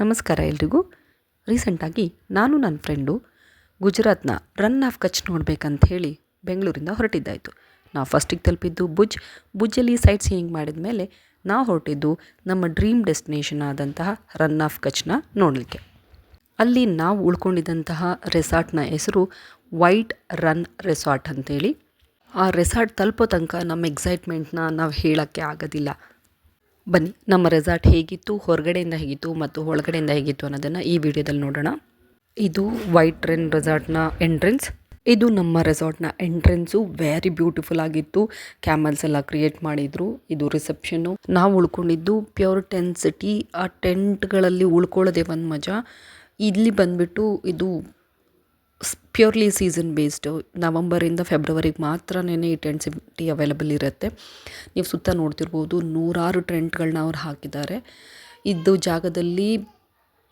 ನಮಸ್ಕಾರ ಎಲ್ರಿಗೂ. ರೀಸೆಂಟಾಗಿ ನಾನು ನನ್ನ ಫ್ರೆಂಡು ಗುಜರಾತ್ನ ರನ್ ಆಫ್ ಕಚ್ ನೋಡಬೇಕಂತ ಹೇಳಿ ಬೆಂಗಳೂರಿಂದ ಹೊರಟಿದ್ದಾಯಿತು. ನಾವು ಫಸ್ಟಿಗೆ ತಲುಪಿದ್ದು ಭುಜ್ಜಲ್ಲಿ ಸೈಟ್ ಸೀಯಿಂಗ್ ಮಾಡಿದ ಮೇಲೆ ನಾವು ಹೊರಟಿದ್ದು ನಮ್ಮ ಡ್ರೀಮ್ ಡೆಸ್ಟಿನೇಷನ್ ಆದಂತಹ ರನ್ ಆಫ್ ಕಚ್ನ ನೋಡಲಿಕ್ಕೆ. ಅಲ್ಲಿ ನಾವು ಉಳ್ಕೊಂಡಿದ್ದಂತಹ ರೆಸಾರ್ಟ್ನ ಹೆಸರು ವೈಟ್ ರನ್ ರೆಸಾರ್ಟ್ ಅಂತೇಳಿ. ಆ ರೆಸಾರ್ಟ್ ತಲುಪೋ ತನಕ ನಮ್ಮ ಎಕ್ಸೈಟ್ಮೆಂಟ್ನ ನಾವು ಹೇಳೋಕ್ಕೆ ಆಗೋದಿಲ್ಲ. ಬನ್ನಿ, ನಮ್ಮ ರೆಸಾರ್ಟ್ ಹೇಗಿತ್ತು, ಹೊರಗಡೆಯಿಂದ ಹೇಗಿತ್ತು ಮತ್ತು ಒಳಗಡೆಯಿಂದ ಹೇಗಿತ್ತು ಅನ್ನೋದನ್ನು ಈ ವಿಡಿಯೋದಲ್ಲಿ ನೋಡೋಣ. ಇದು ವೈಟ್ ರನ್ ರೆಸಾರ್ಟ್ನ ಎಂಟ್ರೆನ್ಸ್. ಇದು ನಮ್ಮ ರೆಸಾರ್ಟ್ನ ಎಂಟ್ರೆನ್ಸು. ವೆರಿ ಬ್ಯೂಟಿಫುಲ್ ಆಗಿತ್ತು. ಕ್ಯಾಮಲ್ಸ್ ಎಲ್ಲ ಕ್ರಿಯೇಟ್ ಮಾಡಿದರು. ಇದು ರಿಸೆಪ್ಷನ್ನು. ನಾವು ಉಳ್ಕೊಂಡಿದ್ದು ಪ್ಯೂರ್ ಟೆಂಟ್ ಸಿಟಿ. ಆ ಟೆಂಟ್ಗಳಲ್ಲಿ ಉಳ್ಕೊಳ್ಳೋದೇ ಒಂದು ಮಜಾ. ಇಲ್ಲಿ ಬಂದುಬಿಟ್ಟು ಇದು ಪ್ಯೂರ್ಲಿ ಸೀಸನ್ ಬೇಸ್ಡು. ನವಂಬರಿಂದ ಫೆಬ್ರವರಿಗೆ ಮಾತ್ರನೇ ಈ ಟೆಂಟ್ ಸಿಟಿ ಅವೈಲಬಲ್ ಇರುತ್ತೆ. ನೀವು ಸುತ್ತ ನೋಡ್ತಿರ್ಬೋದು, ನೂರಾರು ಟೆಂಟ್ಗಳನ್ನ ಅವ್ರು ಹಾಕಿದ್ದಾರೆ. ಇದು ಜಾಗದಲ್ಲಿ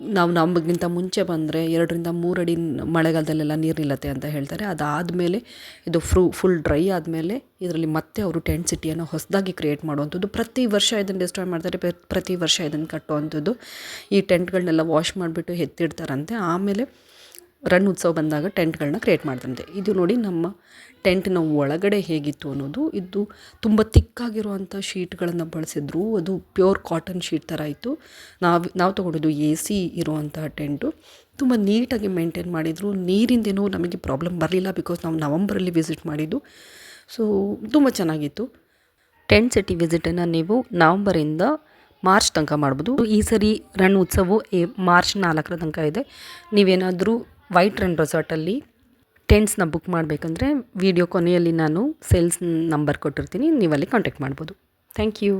ನಾವು ನಮಗಿಂತ ಮುಂಚೆ ಬಂದರೆ 2-3 ಅಡಿ ಮಳೆಗಾಲದಲ್ಲೆಲ್ಲ ನೀರು ನಿಲ್ಲತ್ತೆ ಅಂತ ಹೇಳ್ತಾರೆ. ಅದಾದಮೇಲೆ ಇದು ಫುಲ್ ಡ್ರೈ ಆದಮೇಲೆ ಇದರಲ್ಲಿ ಮತ್ತೆ ಅವರು ಟೆಂಟ್ ಸಿಟಿಯನ್ನು ಹೊಸದಾಗಿ ಕ್ರಿಯೇಟ್ ಮಾಡುವಂಥದ್ದು. ಪ್ರತಿ ವರ್ಷ ಇದನ್ನು ಡಿಸ್ಟ್ರಾಯ್ ಮಾಡ್ತಾರೆ, ಪ್ರತಿ ವರ್ಷ ಇದನ್ನು ಕಟ್ಟುವಂಥದ್ದು. ಈ ಟೆಂಟ್ಗಳನ್ನೆಲ್ಲ ವಾಶ್ ಮಾಡಿಬಿಟ್ಟು ಎತ್ತಿಡ್ತಾರಂತೆ. ಆಮೇಲೆ ರನ್ ಉತ್ಸವ ಬಂದಾಗ ಟೆಂಟ್ಗಳನ್ನ ಕ್ರಿಯೇಟ್ ಮಾಡ್ತಂತೆ. ಇದು ನೋಡಿ ನಮ್ಮ ಟೆಂಟ್ನ ಒಳಗಡೆ ಹೇಗಿತ್ತು ಅನ್ನೋದು. ಇದು ತುಂಬ ತಿಕ್ಕಾಗಿರುವಂಥ ಶೀಟ್ಗಳನ್ನು ಬಳಸಿದ್ರು. ಅದು ಪ್ಯೂರ್ ಕಾಟನ್ ಶೀಟ್ ಥರ ಇತ್ತು. ನಾವು ತೊಗೊಂಡಿದ್ದು AC ಇರುವಂತಹ ಟೆಂಟು. ತುಂಬ ನೀಟಾಗಿ ಮೇಂಟೈನ್ ಮಾಡಿದರು. ನೀರಿಂದೇನೂ ನಮಗೆ ಪ್ರಾಬ್ಲಮ್ ಬರಲಿಲ್ಲ, ಬಿಕಾಸ್ ನಾವು ನವಂಬರಲ್ಲಿ ವಿಸಿಟ್ ಮಾಡಿದ್ದು. ಸೊ ತುಂಬ ಚೆನ್ನಾಗಿತ್ತು. ಟೆಂಟ್ ಸಿಟಿ ವಿಸಿಟನ್ನು ನೀವು ನವಂಬರಿಂದ ಮಾರ್ಚ್ ತನಕ ಮಾಡ್ಬೋದು. ಈ ಸರಿ ರನ್ ಉತ್ಸವ ಮಾರ್ಚ್ 4 ತನಕ ಇದೆ. ನೀವೇನಾದರೂ ವೈಟ್ ರನ್ ರೆಸಾರ್ಟಲ್ಲಿ ಟೆಂಟ್ಸ್ನ ಬುಕ್ ಮಾಡಬೇಕಂದ್ರೆ ವಿಡಿಯೋ ಕೊನೆಯಲ್ಲಿ ನಾನು ಸೇಲ್ಸ್ ನಂಬರ್ ಕೊಟ್ಟಿರ್ತೀನಿ, ನೀವಲ್ಲಿ ಕಾಂಟ್ಯಾಕ್ಟ್ ಮಾಡ್ಬೋದು. Thank you.